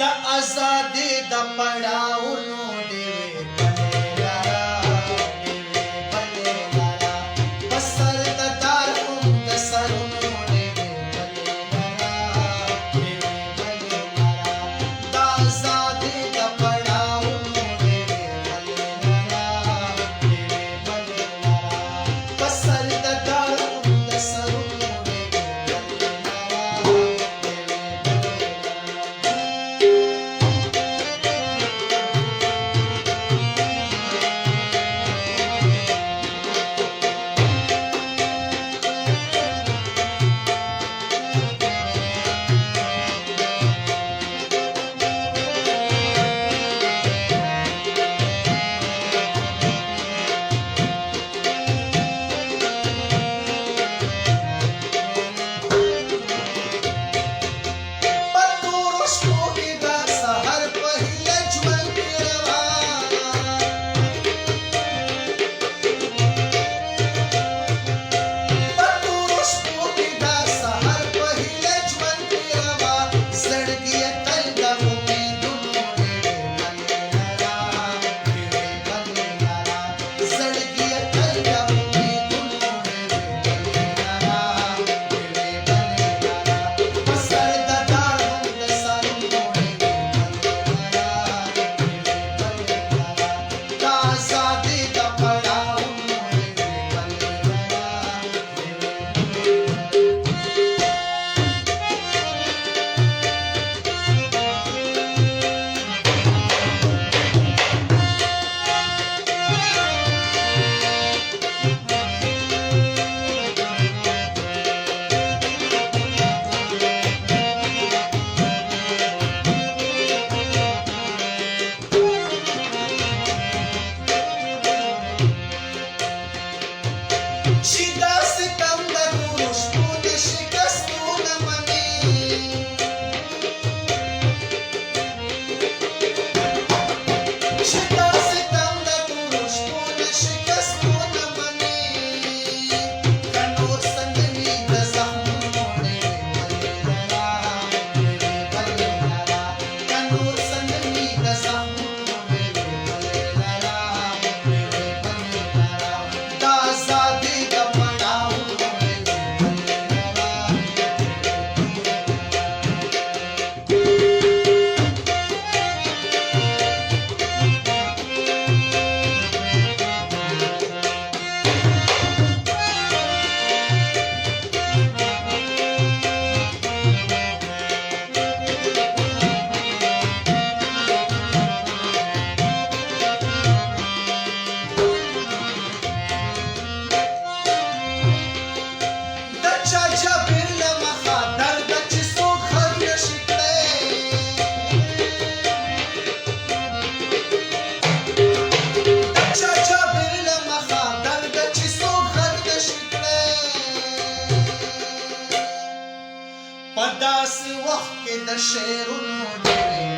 د ازادۍ د پړاوونو ډېوې بلې لرا، ډېوې بلې لرا، په سر د دار هم د سرونو ډېوې بلې لرا، ډېوې بلې لرا، د ازادۍ د پړاوونو ډېوې بلې لرا، ډېوې بلې لرا، په سر د دار هم د سرونو ډېوې بلې لرا، ډېوې بلې لرا. په داسې وخت کې د شعرونو ډېوې